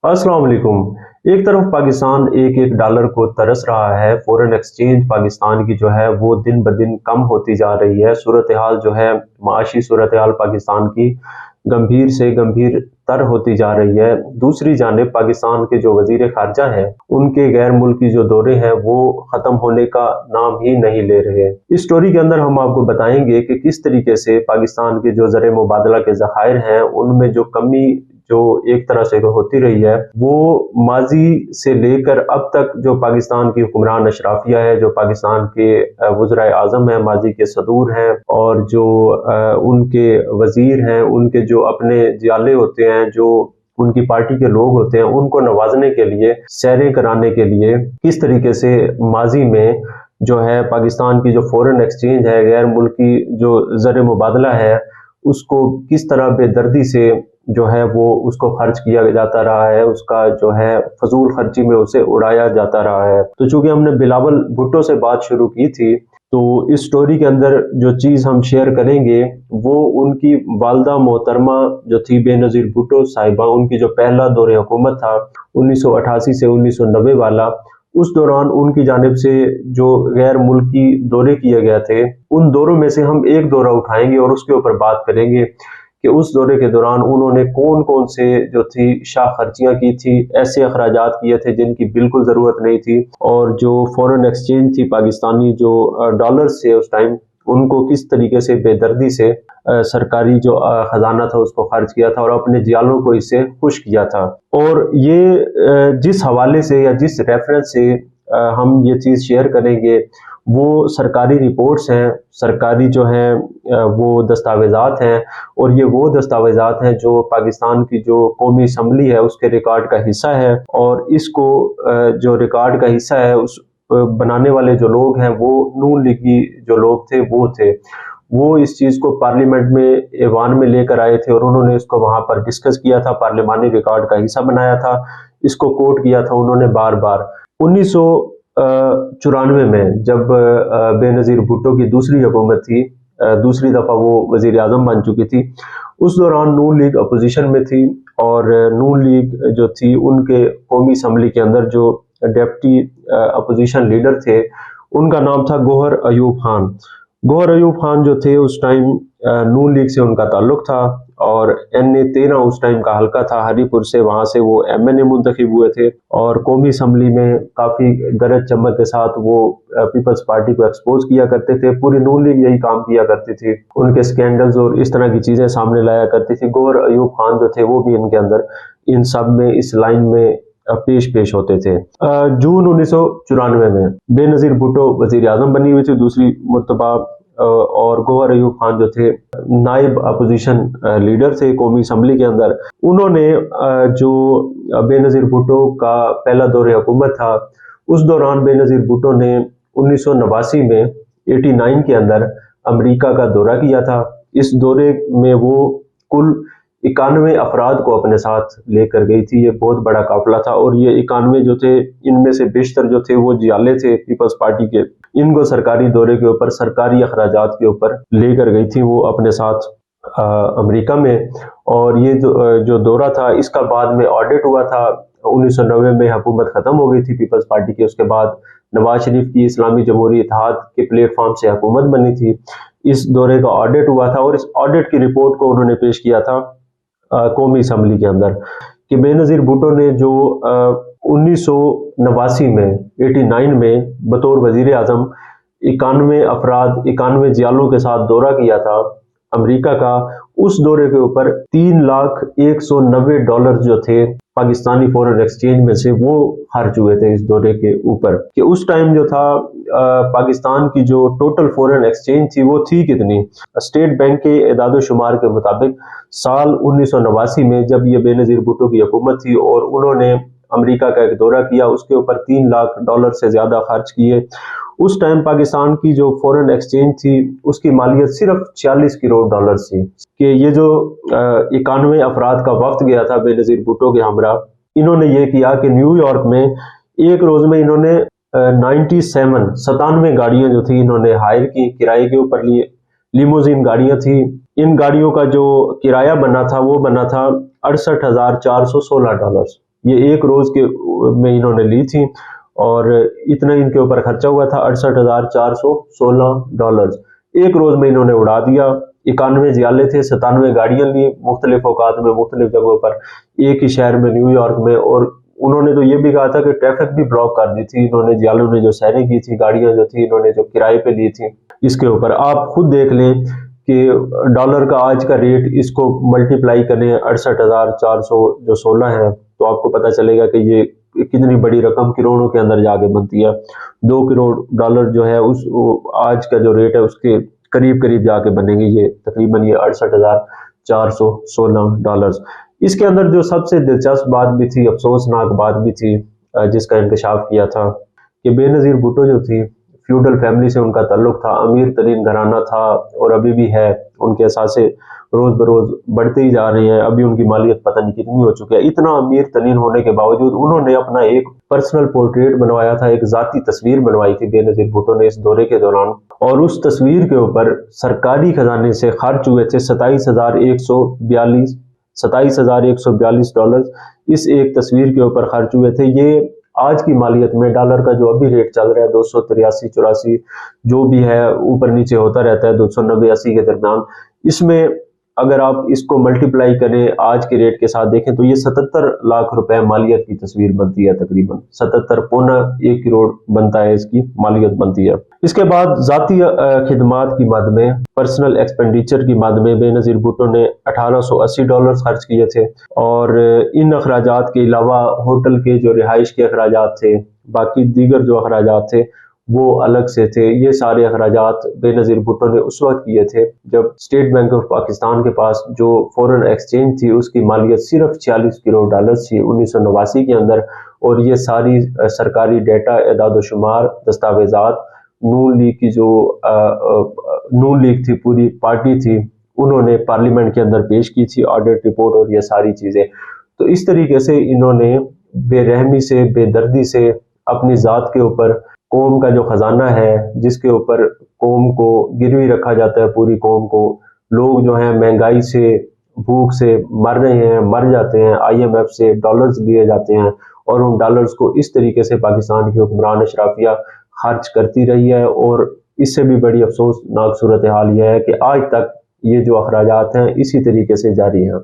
अस्सलाम वालेकुम। एक तरफ पाकिस्तान एक एक डॉलर को तरस रहा है, फॉरेन एक्सचेंज पाकिस्तान की जो है वो दिन ब दिन कम होती जा रही है। सूरत हाल जो है, माशी सूरत हाल पाकिस्तान की गंभीर से गंभीर तर होती जा रही है। दूसरी जानिब पाकिस्तान के जो वजीर खारजा है, उनके गैर मुल्की जो दौरे हैं वो ख़त्म होने का नाम ही नहीं ले रहे। इस स्टोरी के अंदर हम आपको बताएंगे कि किस तरीके से पाकिस्तान के जो ज़र मुबादला के ज़खायर हैं, उनमें जो कमी जो एक तरह से होती रही है, वो माजी से लेकर अब तक जो पाकिस्तान की हुक्मरान अशराफिया है, जो पाकिस्तान के वज़राए आज़म हैं, माजी के सदूर हैं, और जो उनके वज़ीर हैं, उनके जो अपने जियाले होते हैं, जो उनकी पार्टी के लोग होते हैं, उनको नवाजने के लिए, सैरें कराने के लिए किस तरीके से माजी में जो है पाकिस्तान की जो फॉरेन एक्सचेंज है, गैर मुल्की जो ज़र मुबादला है, उसको किस तरह बेदर्दी से जो है वो उसको खर्च किया जाता रहा है, उसका जो है फजूल खर्ची में उसे उड़ाया जाता रहा है। तो चूंकि हमने बिलावल भुट्टो से बात शुरू की थी, तो इस स्टोरी के अंदर जो चीज़ हम शेयर करेंगे वो उनकी वालदा मोहतरमा जो थी बेनज़ीर भुट्टो साहिबा, उनकी जो पहला दौरे हुकूमत था 1988 से 1990 वाला, उस दौरान उनकी जानिब से जो गैर मुल्की दौरे किए गए थे, उन दौरों में से हम एक दौरा उठाएंगे और उसके ऊपर बात करेंगे कि उस दौरे के दौरान उन्होंने कौन कौन से जो थी शाह खर्चियाँ की थी, ऐसे अखराजात किए थे जिनकी बिल्कुल ज़रूरत नहीं थी, और जो फॉरेन एक्सचेंज थी पाकिस्तानी जो डॉलर्स थे उस टाइम, उनको किस तरीके से बेदर्दी से सरकारी जो खजाना था उसको खर्च किया था और अपने जियालों को इससे खुश किया था। और ये जिस हवाले से या जिस रेफरेंस से हम ये चीज़ शेयर करेंगे, वो सरकारी रिपोर्ट्स हैं, सरकारी जो हैं वो दस्तावेज़ात हैं, और ये वो दस्तावेज़ात हैं जो पाकिस्तान की जो कौमी असम्बली है उसके रिकॉर्ड का हिस्सा है। और इसको जो रिकॉर्ड का हिस्सा है उस बनाने वाले जो लोग हैं वो नून लीगी जो लोग थे वो इस चीज़ को पार्लियामेंट में ऐवान में लेकर आए थे और उन्होंने इसको वहाँ पर डिस्कस किया था, पार्लिमानी रिकॉर्ड का हिस्सा बनाया था, इसको कोट किया था उन्होंने बार बार। 1994 में जब बेनज़ीर भुट्टो की दूसरी हुकूमत थी, दूसरी दफ़ा वो वज़ीर आज़म बन चुकी थी, उस दौरान नून लीग अपोजिशन में थी, और नून लीग जो थी उनके कौमी असम्बली के अंदर जो डेप्टी अपोजिशन लीडर थे, उनका नाम था गौहर अयूब खान। गौहर अयूब खान जो थे उस टाइम नून लीग से उनका ताल्लुक था, और NA 13 उस टाइम का हल्का था हरीपुर से, वहाँ से वो MNA मुंतखब हुए थे, और कौमी असम्बली में काफ़ी गरज चमक के साथ वो पीपल्स पार्टी को एक्सपोज किया करते थे। पूरी नून लीग यही काम किया करती थी, उनके स्कैंडल्स और इस तरह की चीज़ें सामने लाया करती थी। गौहर अयूब खान जो थे वो भी इनके अंदर इन सब में इस लाइन में पेश होते थे। जून 1994 में बेनज़ीर भुट्टो वज़ीर आज़म बनी हुई थी दूसरी मरतबा, और गौहर अयूब खान जो थे नाइब अपोजिशन लीडर थे कौमी असम्बली के अंदर। उन्होंने जो बेनज़ीर भुट्टो का पहला दौरे हुकूमत था, उस दौरान बेनज़ीर भुट्टो ने 1989 में 89 के अंदर अमेरिका का दौरा किया था। इस दौरे में वो कुल 91 अफराद को अपने साथ लेकर गई थी। ये बहुत बड़ा काफिला था, और ये 91 जो थे, इनमें से बेशतर जो थे वो जियाले थे पीपल्स पार्टी के। इनको सरकारी दौरे के ऊपर, सरकारी अखराजात के ऊपर लेकर गई थी वो अपने साथ अमेरिका में। और ये जो दौरा था, इसका बाद में ऑडिट हुआ था। 1990 में हुकूमत ख़त्म हो गई थी पीपल्स पार्टी की, उसके बाद नवाज शरीफ की इस्लामी जमहूरी इत्तेहाद के प्लेटफॉर्म से हुकूमत बनी थी। इस दौरे का ऑडिट हुआ था, और इस ऑडिट की रिपोर्ट को उन्होंने पेश किया था कौमी असम्बली के अंदर, कि बेनज़ीर भुट्टो ने जो 1989 में 89 में बतौर वज़ीर आज़म 91 अफराद 91 जियालों के साथ दौरा किया था अमेरिका का, उस दौरे के ऊपर $3,190 जो थे पाकिस्तानी फॉरेन एक्सचेंज में से वो खर्च हुए थे इस दौरे के ऊपर। कि उस टाइम जो था पाकिस्तान की जो टोटल फॉरेन एक्सचेंज थी वो थी कितनी, स्टेट बैंक के एदाद शुमार के मुताबिक साल 1989 में जब ये बेनज़ीर भुट्टो की हुकूमत थी और उन्होंने अमेरिका का एक दौरा किया, उसके ऊपर $3 लाख से ज़्यादा खर्च किए। उस टाइम पाकिस्तान की जो फॉरेन एक्सचेंज थी उसकी मालियत सिर्फ $40 करोड़ थी। कि ये जो 91 अफराद का वक्त गया था बेनज़ीर भुट्टो के हमरा, इन्होंने ये किया कि न्यूयॉर्क में एक रोज़ में इन्होंने 97 गाड़ियाँ जो थी इन्होंने हायर की, किराए के ऊपर लिए। लिमोजिन गाड़ियाँ थी, इन गाड़ियों का जो किराया बना था वो बना था $68,416। یہ ایک روز کے میں انہوں نے لی تھی اور اتنا ان کے اوپر خرچہ ہوا تھا $68,416۔ ایک روز میں انہوں نے اڑا دیا۔ 91 جیالے تھے، 97 گاڑیاں لی مختلف اوقات میں مختلف جگہوں پر، ایک ہی شہر میں نیو یارک میں، اور انہوں نے تو یہ بھی کہا تھا کہ ٹریفک بھی بلاک کر دی تھی انہوں نے، جیالوں نے جو سیریں کی تھی، گاڑیاں جو تھی انہوں نے جو کرائے پہ لی تھی۔ اس کے اوپر آپ خود دیکھ لیں کہ ڈالر کا آج کا ریٹ، اس کو ملٹیپلائی کریں 68,416 ہے تو آپ کو پتہ چلے گا کہ یہ کتنی بڑی رقم کروڑوں کے اندر جا کے بنتی ہے۔ 2 کروڑ ڈالر جو ہے اس آج کا جو ریٹ ہے اس کے قریب جا کے بنے گی، یہ تقریباً یہ $68,416۔ اس کے اندر جو سب سے دلچسپ بات بھی تھی، افسوسناک بات بھی تھی، جس کا انکشاف کیا تھا کہ بے نظیر بھٹو جو تھی، فیوڈل فیملی سے ان کا تعلق تھا، امیر ترین گھرانہ تھا اور ابھی بھی ہے، ان کے اثاثے روز بروز بڑھتے ہی جا رہے ہیں، ابھی ان کی مالیت پتہ نہیں کتنی ہو چکی ہے۔ اتنا امیر ترین ہونے کے باوجود انہوں نے اپنا ایک پرسنل پورٹریٹ بنوایا تھا، ایک ذاتی تصویر بنوائی تھی بے نظیر بھٹو نے اس دورے کے دوران، اور اس تصویر کے اوپر سرکاری خزانے سے خرچ ہوئے تھے $27,142۔ اس ایک تصویر کے اوپر خرچ ہوئے تھے۔ یہ آج کی مالیت میں ڈالر کا جو ابھی ریٹ چل رہا ہے 283-84 جو بھی ہے، اوپر نیچے ہوتا رہتا ہے، 290-80 کے درمیان، اس میں اگر آپ اس کو ملٹیپلائی کریں آج کے ریٹ کے ساتھ دیکھیں تو یہ 77 لاکھ روپے مالیت کی تصویر بنتی ہے، تقریباً 77.1 کروڑ بنتا ہے، اس کی مالیت بنتی ہے۔ اس کے بعد ذاتی خدمات کی مد میں، پرسنل ایکسپینڈیچر کی مد میں بے نظیر بھٹو نے $1880 خرچ کیے تھے، اور ان اخراجات کے علاوہ ہوٹل کے جو رہائش کے اخراجات تھے، باقی دیگر جو اخراجات تھے وہ الگ سے تھے۔ یہ سارے اخراجات بے نظیر بھٹو نے اس وقت کیے تھے جب اسٹیٹ بینک آف پاکستان کے پاس جو فورن ایکسچینج تھی اس کی مالیت صرف $46 کروڑ تھی 1989 کے اندر، اور یہ ساری سرکاری ڈیٹا، اعداد و شمار، دستاویزات نون لیگ کی جو نون لیگ تھی، پوری پارٹی تھی، انہوں نے پارلیمنٹ کے اندر پیش کی تھی، آڈٹ رپورٹ اور یہ ساری چیزیں۔ تو اس طریقے سے انہوں نے بے رحمی سے، بے دردی سے اپنی ذات کے اوپر، قوم کا جو خزانہ ہے جس کے اوپر قوم کو گروی رکھا جاتا ہے، پوری قوم کو، لوگ جو ہیں مہنگائی سے، بھوک سے مر رہے ہیں، مر جاتے ہیں، IMF سے ڈالرز لیے جاتے ہیں، اور ان ڈالرز کو اس طریقے سے پاکستان کی حکمران اشرافیہ خرچ کرتی رہی ہے، اور اس سے بھی بڑی افسوسناک صورتحال یہ ہے کہ آج تک یہ جو اخراجات ہیں اسی طریقے سے جاری ہیں۔